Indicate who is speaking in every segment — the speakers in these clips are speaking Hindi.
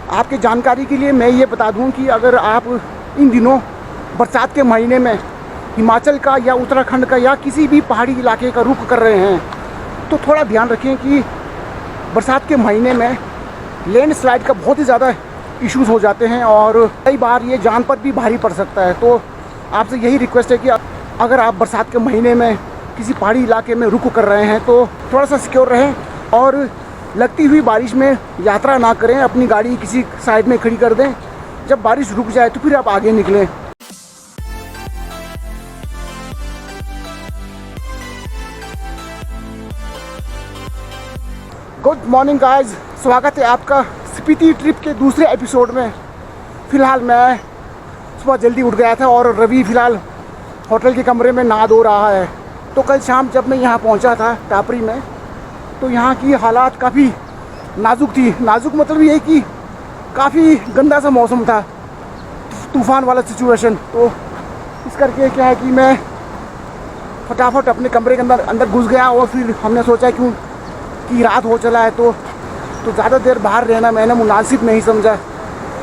Speaker 1: आपकी जानकारी के लिए मैं ये बता दूं कि अगर आप इन दिनों बरसात के महीने में हिमाचल का या उत्तराखंड का या किसी भी पहाड़ी इलाके का रुख कर रहे हैं तो थोड़ा ध्यान रखें कि बरसात के महीने में लैंडस्लाइड का बहुत ही ज़्यादा इश्यूज़ हो जाते हैं और कई बार ये जान पर भी भारी पड़ सकता है। तो आपसे यही रिक्वेस्ट है कि अगर आप बरसात के महीने में किसी पहाड़ी इलाके में रुक कर रहे हैं तो थोड़ा सा सिक्योर रहें और लगती हुई बारिश में यात्रा ना करें, अपनी गाड़ी किसी साइड में खड़ी कर दें। जब बारिश रुक जाए तो फिर आप आगे निकलें। गुड मॉर्निंग गाइस, स्वागत है आपका स्पीति ट्रिप के दूसरे एपिसोड में। फ़िलहाल मैं सुबह जल्दी उठ गया था और रवि फ़िलहाल होटल के कमरे में नहा धो रहा है। तो कल शाम जब मैं यहाँ पहुँचा था टापरी में तो यहाँ की हालात काफ़ी नाजुक थी। नाजुक मतलब ये कि काफ़ी गंदा सा मौसम था, तूफ़ान वाला सिचुएशन। तो इस करके क्या है कि मैं फटाफट अपने कमरे के अंदर घुस गया और फिर हमने सोचा क्यों कि रात हो चला है तो ज़्यादा देर बाहर रहना मैंने मुनासिब नहीं समझा,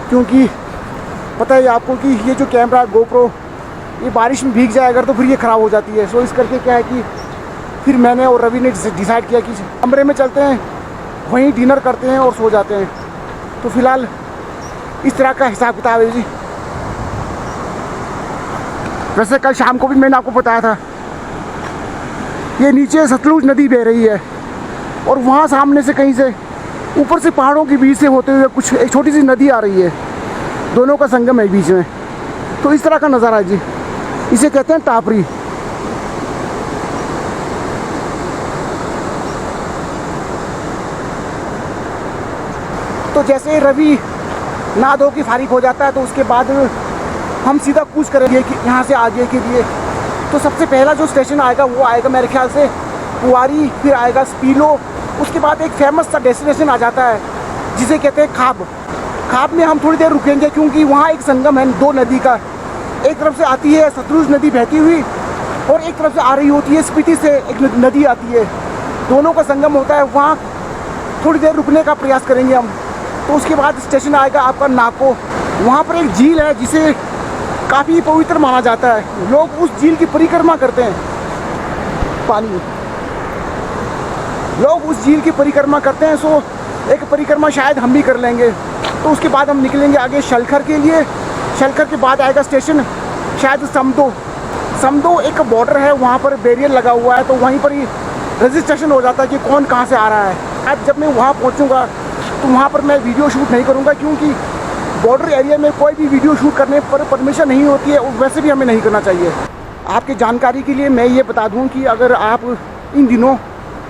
Speaker 1: क्योंकि पता है आपको कि ये जो कैमरा गोप्रो ये बारिश में भीग जाए अगर तो फिर ये ख़राब हो जाती है। सो इस करके क्या है कि फिर मैंने और रवि ने डिसाइड किया कि कमरे में चलते हैं, वहीं डिनर करते हैं और सो जाते हैं। तो फ़िलहाल इस तरह का हिसाब किताब है जी। वैसे कल शाम को भी मैंने आपको बताया था ये नीचे सतलुज नदी बह रही है और वहाँ सामने से कहीं से ऊपर से पहाड़ों के बीच से होते हुए कुछ एक छोटी सी नदी आ रही है, दोनों का संगम है बीच में। तो इस तरह का नज़ारा है जी, इसे कहते हैं टापरी। तो जैसे रवि नहा धो के फारिग हो जाता है तो उसके बाद हम सीधा कूच करेंगे कि यहाँ से आगे के लिए। तो सबसे पहला जो स्टेशन आएगा वो आएगा मेरे ख्याल से पुवारी, फिर आएगा स्पीलो, उसके बाद एक फेमस सा डेस्टिनेशन आ जाता है जिसे कहते हैं खाब। खाब में हम थोड़ी देर रुकेंगे क्योंकि वहाँ एक संगम है दो नदी का। एक तरफ से आती है सतलुज नदी बहती हुई और एक तरफ से आ रही होती है स्पीति से एक नदी आती है, दोनों का संगम होता है। वहाँ थोड़ी देर रुकने का प्रयास करेंगे हम। तो उसके बाद स्टेशन आएगा आपका नाको। वहाँ पर एक झील है जिसे काफ़ी पवित्र माना जाता है, लोग उस झील की परिक्रमा करते हैं। लोग उस झील की परिक्रमा करते हैं। सो एक परिक्रमा शायद हम भी कर लेंगे। तो उसके बाद हम निकलेंगे आगे शलखर के लिए। शलखर के बाद आएगा स्टेशन शायद समदो एक बॉर्डर है, वहाँ पर बैरियर लगा हुआ है तो वहीं पर ही रजिस्ट्रेशन हो जाता है कि कौन कहाँ से आ रहा है। अब जब मैं वहाँ पहुँचूँगा तो वहाँ पर मैं वीडियो शूट नहीं करूँगा क्योंकि बॉर्डर एरिया में कोई भी वीडियो शूट करने पर परमिशन नहीं होती है और वैसे भी हमें नहीं करना चाहिए। आपकी जानकारी के लिए मैं ये बता दूँ कि अगर आप इन दिनों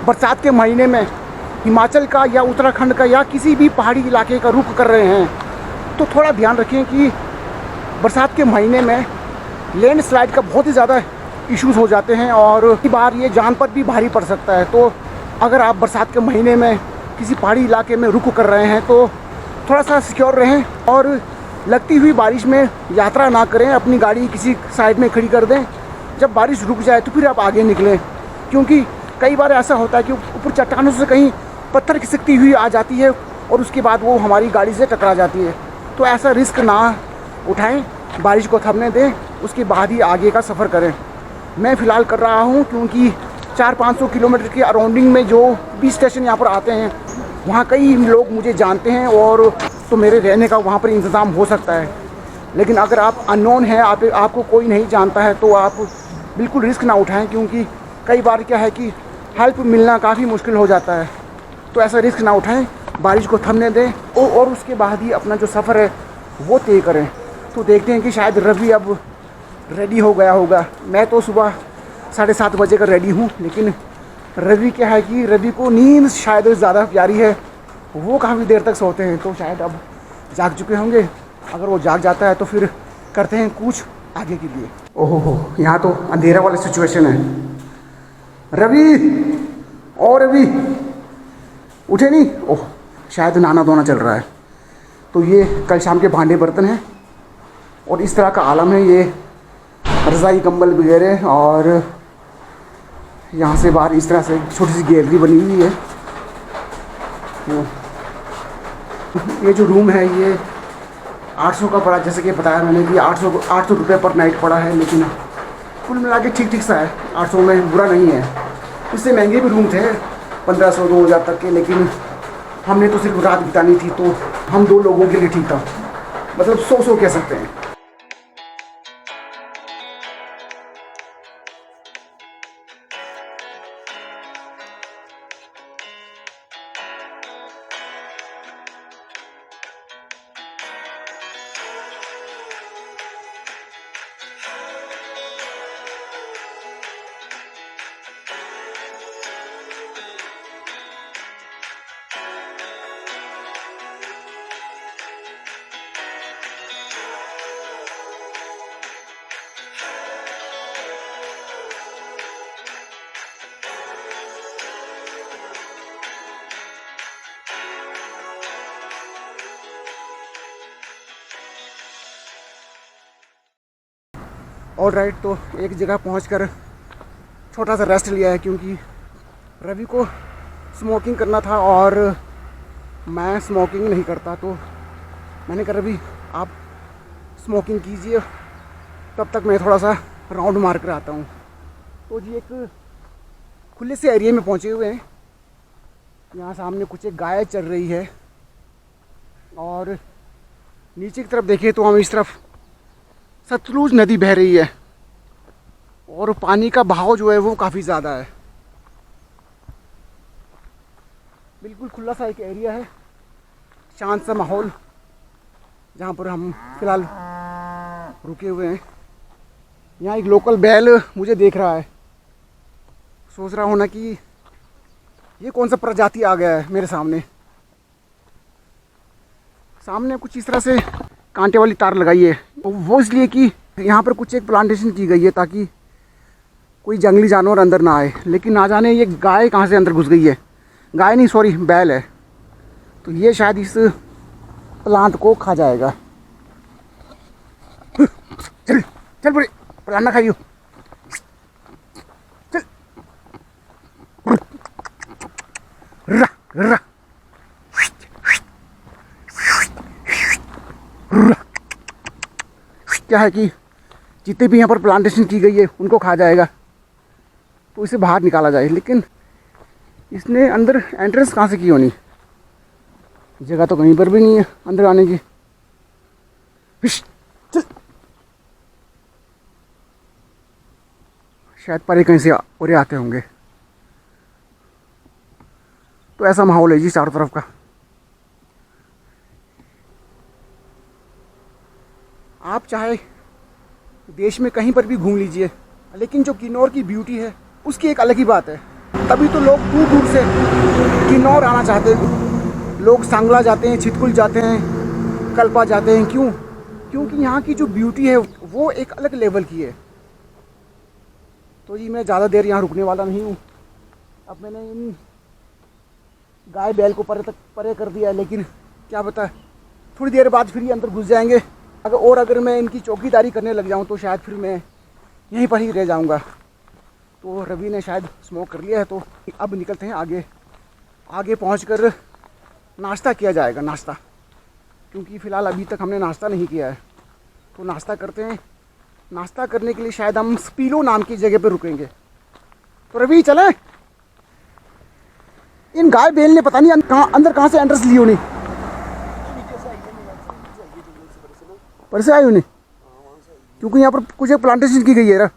Speaker 1: बरसात के महीने में हिमाचल का या उत्तराखंड का या किसी भी पहाड़ी इलाके का रुख कर रहे हैं तो थोड़ा ध्यान रखें कि बरसात के महीने में लैंडस्लाइड का बहुत ही ज़्यादा इश्यूज़ हो जाते हैं और कई बार ये जान पर भी भारी पड़ सकता है। तो अगर आप बरसात के महीने में किसी पहाड़ी इलाके में रुक कर रहे हैं तो थोड़ा सा सिक्योर रहें और लगती हुई बारिश में यात्रा ना करें, अपनी गाड़ी किसी साइड में खड़ी कर दें। जब बारिश रुक जाए तो फिर आप आगे निकलें, क्योंकि कई बार ऐसा होता है कि ऊपर चट्टानों से कहीं पत्थर खिसकती हुई आ जाती है और उसके बाद वो हमारी गाड़ी से टकरा जाती है। तो ऐसा रिस्क ना उठाएं, बारिश को थमने दें, उसके बाद ही आगे का सफ़र करें। मैं फ़िलहाल कर रहा हूँ क्योंकि 400-500 किलोमीटर के अराउंडिंग में जो भी स्टेशन यहाँ पर आते हैं वहाँ कई लोग मुझे जानते हैं और तो मेरे रहने का वहाँ पर इंतज़ाम हो सकता है। लेकिन अगर आप अननोन हैं, आपको कोई नहीं जानता है तो आप बिल्कुल रिस्क ना उठाएं, क्योंकि कई बार क्या है कि हेल्प मिलना काफ़ी मुश्किल हो जाता है। तो ऐसा रिस्क ना उठाएं, बारिश को थमने दें और उसके बाद ही अपना जो सफ़र है वो तय करें। तो देखते हैं कि शायद रवि अब रेडी हो गया होगा। मैं तो सुबह 7:30 बजे का रेडी हूँ, लेकिन रवि क्या है कि रवि को नींद शायद ज़्यादा प्यारी है, वो काफ़ी देर तक सोते हैं। तो शायद अब जाग चुके होंगे। अगर वो जाग जाता है तो फिर करते हैं कुछ आगे के लिए। ओहो हो, यहाँ तो अंधेरा वाली सिचुएशन है। रवि, ओ रवि, उठे नहीं? ओह, शायद नहाना धोना चल रहा है। तो ये कल शाम के भांडे बर्तन हैं और इस तरह का आलम है ये, रज़ाई कंबल वगैरह। और यहाँ से बाहर इस तरह से छोटी सी गैलरी बनी हुई है। ये जो रूम है ये 800 का पड़ा, जैसे कि बताया मैंने कि 800 रुपये पर नाइट पड़ा है। लेकिन कुल मिला के ठीक ठीक सा है, 800 में बुरा नहीं है। इससे महंगे भी रूम थे 1500-2000 तक के, लेकिन हमने तो सिर्फ रात बितानी थी तो हम 2 लोगों के लिए ठीक था। मतलब 100 कह सकते हैं। और राइट, तो एक जगह पहुंचकर छोटा सा रेस्ट लिया है, क्योंकि रवि को स्मोकिंग करना था और मैं स्मोकिंग नहीं करता। तो मैंने कहा रवि आप स्मोकिंग कीजिए, तब तक मैं थोड़ा सा राउंड मार कर आता हूँ। तो जी एक खुले से एरिया में पहुँचे हुए हैं। यहाँ सामने कुछ एक गाय चल रही है और नीचे की तरफ देखिए तो हम इस तरफ सतलुज नदी बह रही है और पानी का बहाव जो है वो काफ़ी ज़्यादा है। बिल्कुल खुला सा एक एरिया है, शांत सा माहौल, जहाँ पर हम फ़िलहाल रुके हुए हैं। यहाँ एक लोकल बैल मुझे देख रहा है, सोच रहा होना कि ये कौन सा प्रजाति आ गया है मेरे सामने। सामने कुछ इस तरह से कांटे वाली तार लगाई है, वो इसलिए कि यहाँ पर कुछ एक प्लांटेशन की गई है ताकि कोई जंगली जानवर अंदर ना आए। लेकिन ना जाने ये गाय कहाँ से अंदर घुस गई है। गाय नहीं, सॉरी, बैल है। तो ये शायद इस प्लांट को खा जाएगा। चल चल बुरे, प्लांट ना खाइयो, चल। रा, रा। क्या है कि जितने भी यहाँ पर प्लांटेशन की गई है उनको खा जाएगा, तो इसे बाहर निकाला जाए। लेकिन इसने अंदर एंट्रेंस कहाँ से की होनी, जगह तो कहीं पर भी नहीं है अंदर आने की। चल। शायद परे कहीं से और आते होंगे। तो ऐसा माहौल है जी चारों तरफ का। आप चाहे देश में कहीं पर भी घूम लीजिए, लेकिन जो किन्नौर की ब्यूटी है उसकी एक अलग ही बात है। तभी तो लोग दूर दूर से किन्नौर आना चाहते हैं। लोग सांगला जाते हैं, छितकुल जाते हैं, कल्पा जाते हैं। क्यों? क्योंकि यहाँ की जो ब्यूटी है वो एक अलग लेवल की है। तो जी मैं ज़्यादा देर यहाँ रुकने वाला नहीं हूँ। अब मैंने इन गाय बैल को परे कर दिया है, लेकिन क्या पता थोड़ी देर बाद फिर ये अंदर घुस जाएंगे। अगर मैं इनकी चौकीदारी करने लग जाऊँ तो शायद फिर मैं यहीं पर ही रह जाऊँगा। तो रवि ने शायद स्मोक कर लिया है, तो अब निकलते हैं आगे पहुँचकर नाश्ता किया जाएगा। नाश्ता, क्योंकि फ़िलहाल अभी तक हमने नाश्ता नहीं किया है, तो नाश्ता करते हैं। नाश्ता करने के लिए शायद हम स्पीलो नाम की जगह पर रुकेंगे। तो रवि चलें? इन गाय बैल ने पता नहीं अंदर कहाँ से एंट्रेंस ली होनी, पर से आई उन्हें, क्योंकि यहाँ पर कुछ एक प्लांटेशन की गई है ना,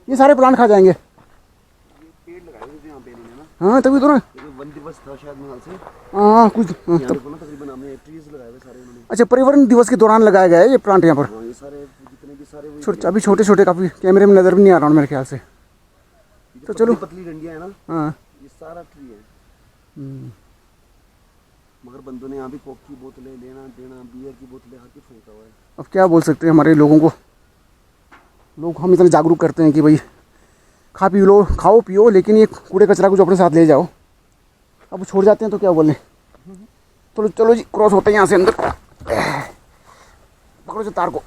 Speaker 1: ये सारे प्लांट खा जाएंगे। पेड़ लगाए थे यहाँ पे इन्होंने ना। हाँ तभी तो ना, वन दिवस था शायद महल से। हाँ कुछ तकरीबन हमने ट्रीज लगाए हुए सारे उन्होंने। अच्छा, पर्यावरण दिवस के दौरान लगाया गया है ये प्लांट यहाँ पर। ये सारे जितने भी सारे अभी छोटे छोटे, काफी कैमरे में नजर भी नहीं आ रहा मेरे ख्याल से। तो चलो,
Speaker 2: पतली डंडियां है ना,
Speaker 1: हाँ
Speaker 2: ये सारा ट्री है। मगर बंदों ने यहाँ भी कोक की बोतलें लेना देना, बियर की बोतलें हर की फेंका हुआ है।
Speaker 1: अब क्या बोल सकते हैं हमारे लोगों को, लोग हम इतना जागरूक करते हैं कि भाई खा पी लो, खाओ पियो, लेकिन ये कूड़े कचरा कुछ अपने साथ ले जाओ। अब छोड़ जाते हैं तो क्या बोलें। चलो चलो जी, क्रॉस होते हैं यहाँ से अंदर। पकड़ो जो तार को,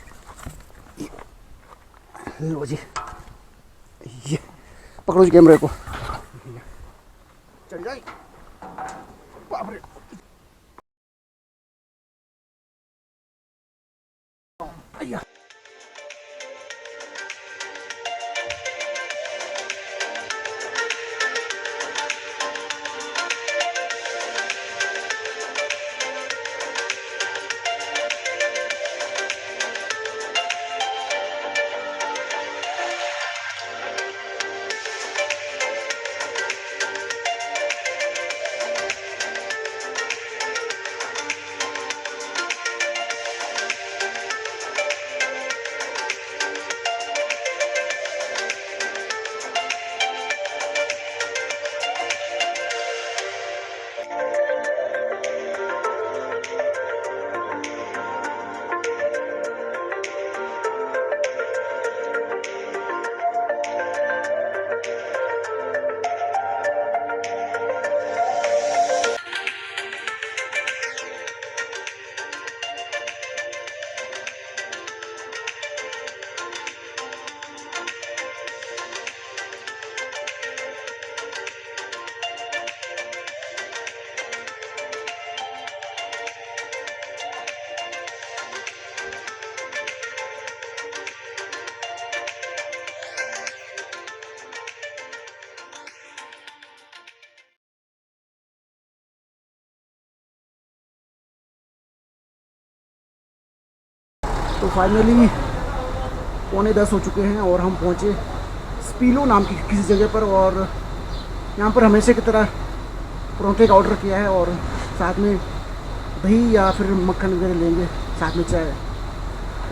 Speaker 1: लो जी, ये पकड़ो जी कैमरे को, चल जाए। बाप रे, अय्या। तो फाइनली 9:45 हो चुके हैं और हम पहुँचे स्पीलो नाम की किसी जगह पर। और यहाँ पर हमेशा की तरह परोंठे का ऑर्डर किया है और साथ में दही या फिर मक्खन वगैरह लेंगे, साथ में चाय।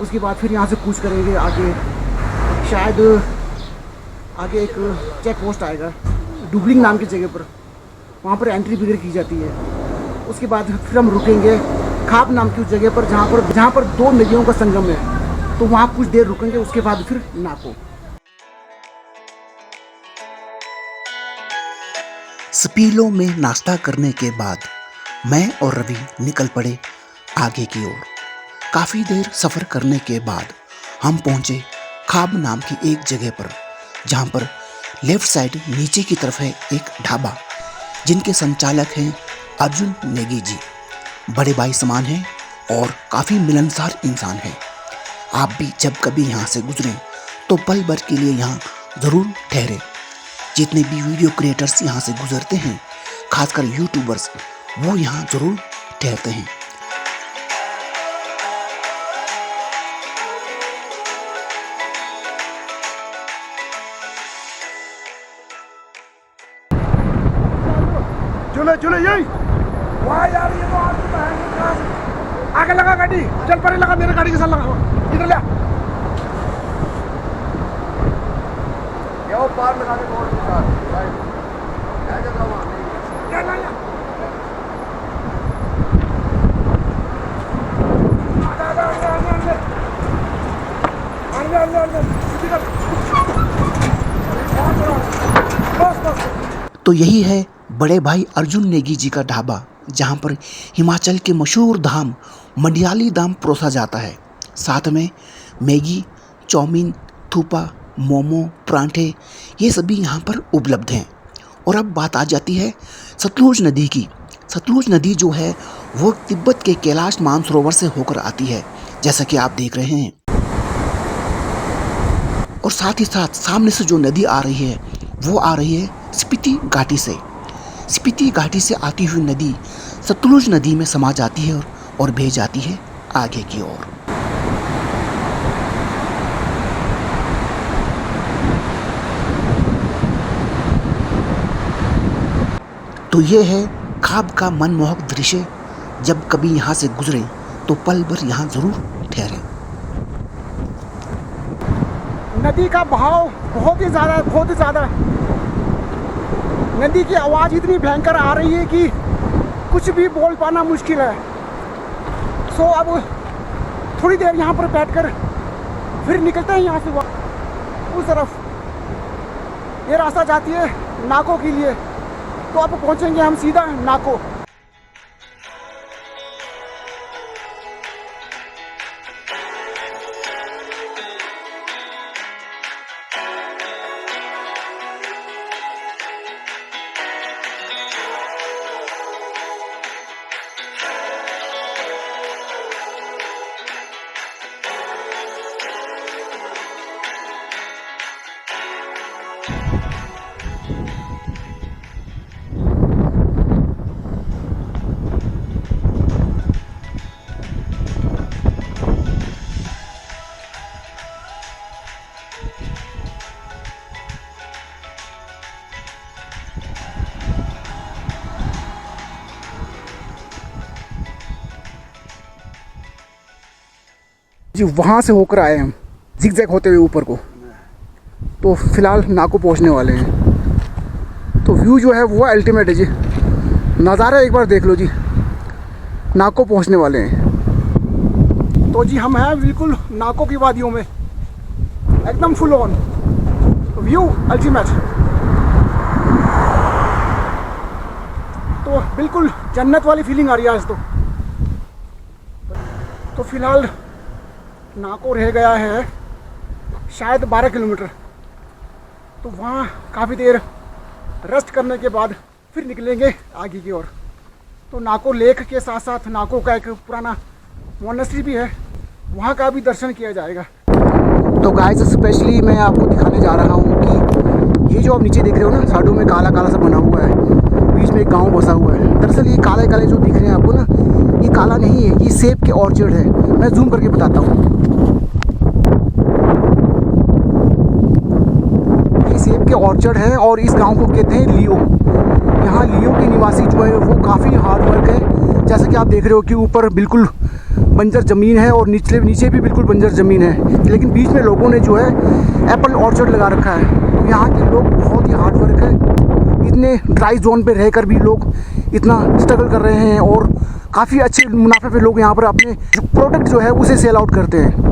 Speaker 1: उसके बाद फिर यहाँ से कूच करेंगे आगे, शायद आगे एक चेक पोस्ट आएगा डुबलिंग नाम की जगह पर, वहाँ पर एंट्री वगैरह की जाती है। उसके बाद फिर हम रुकेंगे खाब नाम की उस जगह पर जहाँ पर 2 नदियों का संगम है, तो वहाँ कुछ देर रुकेंगे। उसके बाद फिर नाको।
Speaker 3: स्पीलो में नाश्ता करने के बाद मैं और रवि निकल पड़े आगे की ओर। काफ़ी देर सफ़र करने के बाद हम पहुँचे खाब नाम की एक जगह पर, जहाँ पर लेफ़्ट साइड नीचे की तरफ है एक ढाबा, जिनके संचालक हैं अर्जुन नेगी जी। बड़े भाई समान हैं और काफ़ी मिलनसार इंसान हैं। आप भी जब कभी यहाँ से गुजरें तो पल भर के लिए यहाँ ज़रूर ठहरें। जितने भी वीडियो क्रिएटर्स यहाँ से गुजरते हैं, खासकर यूट्यूबर्स, वो यहाँ ज़रूर ठहरते हैं।
Speaker 1: चलो चलो यही वहाँ जा रही है तो आगे लगा गाड़ी, चल परे लगा, मेरे गाड़ी के साथ लगा, इधर ले
Speaker 2: वो पार लगा के रोड के साथ जगह वहाँ
Speaker 3: तो यही है बड़े भाई अर्जुन नेगी जी का ढाबा, जहाँ पर हिमाचल के मशहूर धाम मडियाली दाम परोसा जाता है। साथ में मैगी, चाउमीन, थूपा, मोमो, परांठे, ये सभी यहाँ पर उपलब्ध हैं। और अब बात आ जाती है सतलुज नदी की। सतलुज नदी जो है वो तिब्बत के कैलाश मानसरोवर से होकर आती है, जैसा कि आप देख रहे हैं। और साथ ही साथ सामने से जो नदी आ रही है वो आ रही है स्पीति घाटी से। स्पीति घाटी से आती हुई नदी सतलुज नदी में समा जाती है और बह जाती है आगे की ओर। तो ये है खाब का मनमोहक दृश्य। जब कभी यहाँ से गुजरें तो पल भर यहाँ ज़रूर ठहरें।
Speaker 1: नदी का बहाव बहुत ही ज़्यादा। नदी की आवाज़ इतनी भयंकर आ रही है कि कुछ भी बोल पाना मुश्किल है। सो अब थोड़ी देर यहाँ पर बैठकर फिर निकलते हैं यहाँ से उस तरफ। ये रास्ता जाती है नाको के लिए, तो अब पहुँचेंगे हम सीधा नाको। जी वहाँ से होकर आए हम जिगजैग होते हुए ऊपर को, तो फिलहाल नाको पहुँचने वाले हैं। तो व्यू जो है वो अल्टीमेट है जी, नज़ारा एक बार देख लो जी। नाको पहुँचने वाले हैं। तो जी हम हैं बिल्कुल नाको की वादियों में, एकदम फुल ऑन व्यू अल्टीमेट। तो बिल्कुल जन्नत वाली फीलिंग आ रही है आज तो फिलहाल नाको रह गया है शायद 12 किलोमीटर। तो वहाँ काफ़ी देर रेस्ट करने के बाद फिर निकलेंगे आगे की ओर। तो नाको लेक के साथ साथ नाको का एक पुराना मोनेस्ट्री भी है, वहाँ का भी दर्शन किया जाएगा। तो गाइस स्पेशली मैं आपको दिखाने जा रहा हूँ कि ये जो आप नीचे देख रहे हो ना, साइडों में काला काला सा बना हुआ है, बीच में एक गाँव बसा हुआ है। दरअसल ये काले काले जो दिख रहे हैं आपको ना, ये काला नहीं है, ये सेब के ऑर्चर्ड है। मैं जूम करके बताता हूँ। ये सेब के ऑर्चर्ड है और इस गांव को कहते हैं लियो। यहाँ लियो के निवासी जो है वो काफ़ी हार्ड वर्क है। जैसे कि आप देख रहे हो कि ऊपर बिल्कुल बंजर ज़मीन है और नीचे भी बिल्कुल बंजर ज़मीन है, लेकिन बीच में लोगों ने जो है एप्पल ऑर्चर्ड लगा रखा है। तो यहाँ के लोग बहुत ही हार्ड वर्क है। इतने ड्राई जोन पे रहकर भी लोग इतना स्ट्रगल कर रहे हैं और काफ़ी अच्छे मुनाफे पे लोग यहाँ पर अपने प्रोडक्ट जो है उसे सेल आउट करते हैं।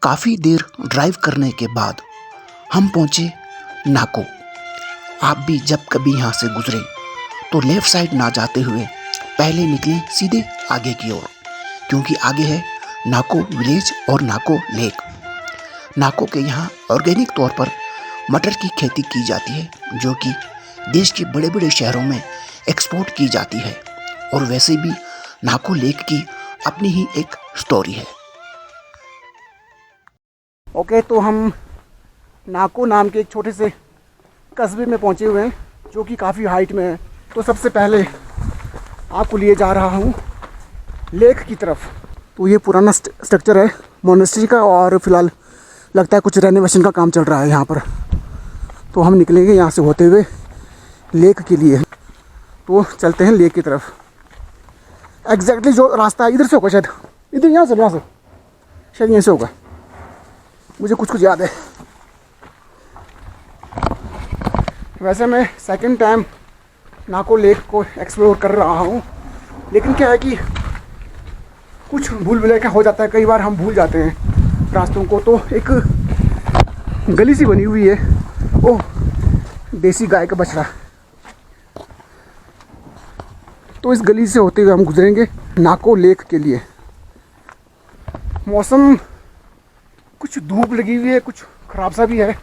Speaker 3: काफ़ी देर ड्राइव करने के बाद हम पहुँचे नाको। आप भी जब कभी यहाँ से गुजरे तो लेफ़्ट साइड ना जाते हुए पहले निकलें सीधे आगे की ओर, क्योंकि आगे है नाको विलेज और नाको लेक। नाको के यहाँ ऑर्गेनिक तौर पर मटर की खेती की जाती है, जो कि देश के बड़े बड़े शहरों में एक्सपोर्ट की जाती है। और वैसे भी नाको लेक की अपनी ही एक स्टोरी है।
Speaker 1: ओके, तो हम नाको नाम के एक छोटे से कस्बे में पहुंचे हुए हैं, जो कि काफ़ी हाइट में है। तो सबसे पहले आपको लिए जा रहा हूं लेक की तरफ। तो ये पुराना स्ट्रक्चर है मोनेस्ट्री का, और फिलहाल लगता है कुछ रेनोवेशन का काम चल रहा है यहाँ पर। तो हम निकलेंगे यहाँ से होते हुए लेक के लिए। तो चलते हैं लेक की तरफ। एग्जैक्टली जो रास्ता है इधर से होगा, शायद इधर, यहाँ से शायद यहीं से होगा, मुझे कुछ याद है। वैसे मैं सेकंड टाइम नाको लेक को एक्सप्लोर कर रहा हूँ, लेकिन क्या है कि कुछ भूल भुलैया हो जाता है, कई बार हम भूल जाते हैं रास्तों को। तो एक गली सी बनी हुई है, ओह देसी गाय का बछड़ा। तो इस गली से होते हुए हम गुजरेंगे नाको लेक के लिए। मौसम कुछ धूप लगी हुई है, कुछ ख़राब सा भी है,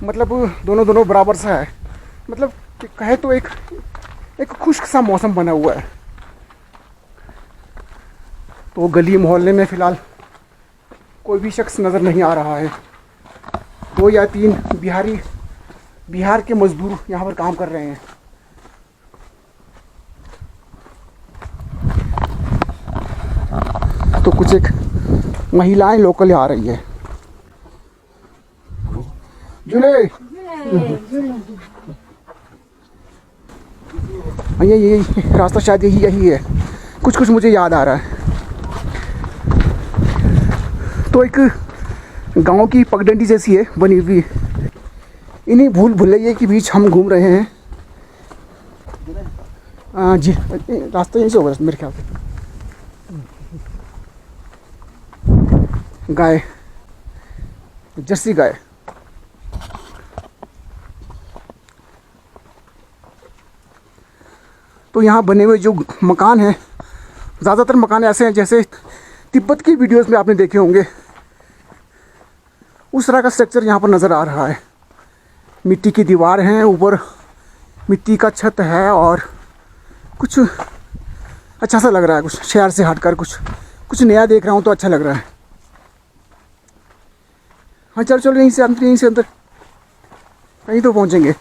Speaker 1: मतलब दोनों बराबर सा है। मतलब कहे तो एक खुश्क सा मौसम बना हुआ है। तो गली मोहल्ले में फ़िलहाल कोई भी शख्स नज़र नहीं आ रहा है। 2 या 3 बिहार के मज़दूर यहाँ पर काम कर रहे हैं। तो कुछ एक महिलाएं लोकल आ रही है। जुले ये रास्ता शायद यही है, कुछ मुझे याद आ रहा है। तो एक गांव की पगडंडी जैसी है बनी हुई। इन्हीं भूल भुलैया के बीच हम घूम रहे हैं। जी रास्ता यहीं से होगा मेरे ख्याल से। गाय, जर्सी गाय। तो यहाँ बने हुए जो मकान हैं, ज़्यादातर मकान ऐसे हैं जैसे तिब्बत की वीडियोस में आपने देखे होंगे, उस तरह का स्ट्रक्चर यहाँ पर नज़र आ रहा है। मिट्टी की दीवार हैं, ऊपर मिट्टी का छत है और कुछ अच्छा सा लग रहा है। कुछ शहर से हटकर कुछ नया देख रहा हूँ तो अच्छा लग रहा है। हाँ चलो चलो, यहीं से अंदर कहीं तो पहुँचेंगे।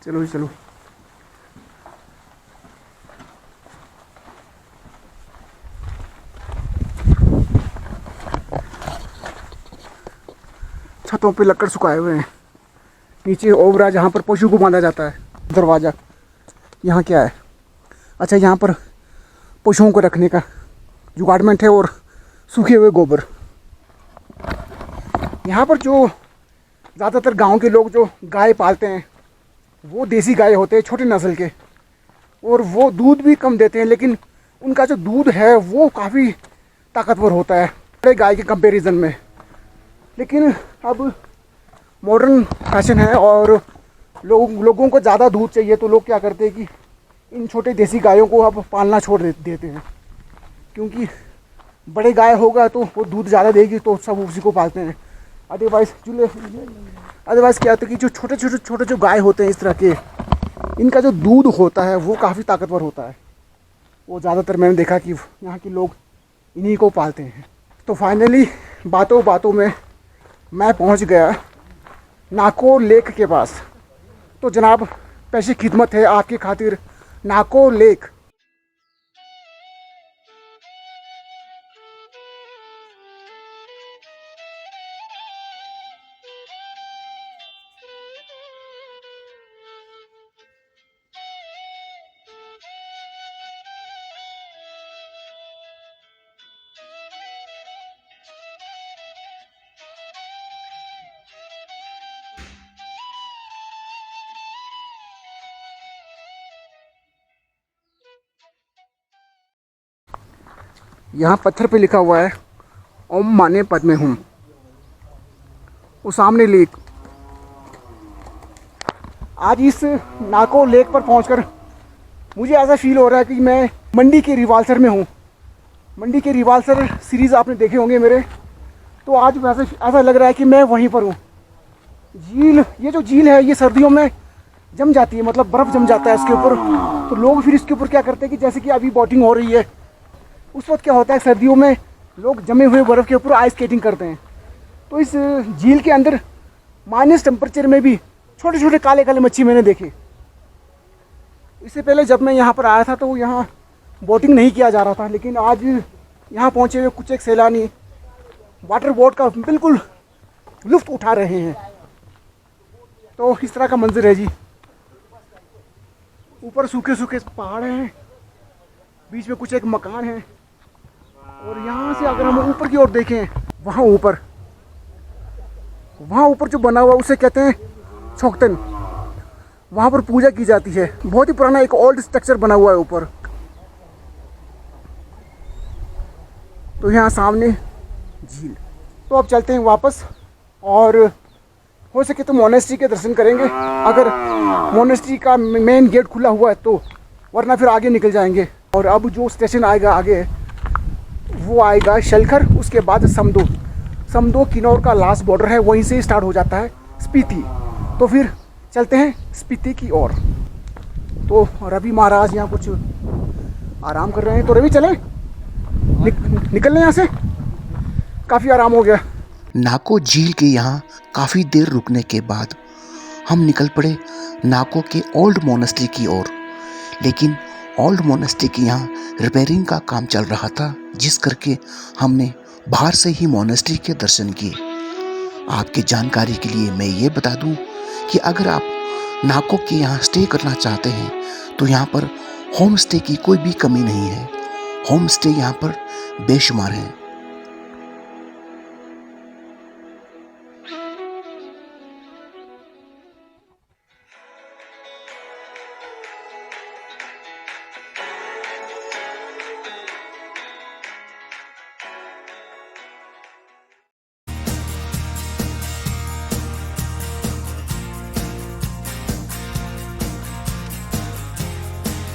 Speaker 1: चलो चलो। छतों पे लकड़ सुखाए हुए हैं। नीचे ओवरा जहाँ पर पशु को बांधा जाता है, दरवाज़ा। यहाँ क्या है? अच्छा, यहाँ पर पशुओं को रखने का जुगाड़मेंट है और सूखे हुए गोबर। यहाँ पर जो ज़्यादातर गांव के लोग जो गाय पालते हैं वो देसी गाय होते हैं, छोटे नस्ल के, और वो दूध भी कम देते हैं, लेकिन उनका जो दूध है वो काफ़ी ताकतवर होता है बड़े गाय के कंपैरिजन में। लेकिन अब मॉडर्न फैशन है और लोगों को ज़्यादा दूध चाहिए, तो लोग क्या करते हैं कि इन छोटे देसी गायों को अब पालना छोड़ देते हैं, क्योंकि बड़े गाय होगा तो वो दूध ज़्यादा देगी, तो सब उसी को पालते हैं। अदरवाइज़ क्या होता है कि जो छोटे जो गाय होते हैं इस तरह के, इनका जो दूध होता है वो काफ़ी ताकतवर होता है। वो ज़्यादातर मैंने देखा कि यहाँ के लोग इन्हीं को पालते हैं। तो फाइनली बातों बातों में मैं पहुँच गया नाको लेक के पास। तो जनाब, पेशे खिदमत है आपकी खातिर नाको लेक। यहाँ पत्थर पे लिखा हुआ है ओम माने पद्मे हूँ। वो सामने लेक। आज इस नाको लेक पर पहुंचकर मुझे ऐसा फील हो रहा है कि मैं मंडी के रिवाल्सर में हूँ। मंडी के रिवाल्सर सीरीज़ आपने देखे होंगे मेरे, तो आज वैसे ऐसा लग रहा है कि मैं वहीं पर हूँ। झील, ये जो झील है ये सर्दियों में जम जाती है, मतलब बर्फ़ जम जाता है इसके ऊपर। तो लोग फिर इसके ऊपर क्या करते हैं कि जैसे कि अभी बोटिंग हो रही है, उस वक्त क्या होता है सर्दियों में लोग जमे हुए बर्फ़ के ऊपर आइस स्केटिंग करते हैं। तो इस झील के अंदर माइनस टेम्परेचर में भी छोटे छोटे काले काले मच्छी मैंने देखे। इससे पहले जब मैं यहाँ पर आया था तो यहाँ बोटिंग नहीं किया जा रहा था, लेकिन आज यहाँ पहुँचे हुए कुछ एक सैलानी वाटर बोट का बिल्कुल लुत्फ़ उठा रहे हैं। तो इस तरह का मंजर है जी। ऊपर सूखे सूखे पहाड़ हैं, बीच में कुछ एक मकान है, और यहाँ से अगर हम ऊपर की ओर देखें, वहाँ ऊपर जो बना हुआ उसे कहते हैं छोकतन। वहाँ पर पूजा की जाती है। बहुत ही पुराना एक ओल्ड स्ट्रक्चर बना हुआ है ऊपर। तो यहाँ सामने झील। तो अब चलते हैं वापस, और हो सके तो मोनेस्ट्री के दर्शन करेंगे, अगर मोनेस्ट्री का मेन गेट खुला हुआ है तो, वरना फिर आगे निकल जाएंगे। और अब जो स्टेशन आएगा आगे वो आएगा शलखर, उसके बाद समदो किन्नौर का लास्ट बॉर्डर है, वहीं से स्टार्ट हो जाता है स्पीति। तो फिर चलते हैं स्पीति की ओर। तो रवि महाराज यहाँ कुछ आराम कर रहे हैं, तो रवि चलें, निकल लें यहाँ से, काफ़ी आराम हो गया।
Speaker 3: नाको झील के यहाँ काफ़ी देर रुकने के बाद हम निकल पड़े नाको के ओल्ड मोनेस्ट्री की ओर। लेकिन ओल्ड मोनेस्ट्री के यहाँ रिपेयरिंग का काम चल रहा था, जिस करके हमने बाहर से ही मोनेस्ट्री के दर्शन किए। आपकी जानकारी के लिए मैं ये बता दूं कि अगर आप नाको के यहाँ स्टे करना चाहते हैं तो यहाँ पर होम स्टे की कोई भी कमी नहीं है। होम स्टे यहाँ पर बेशुमार हैं।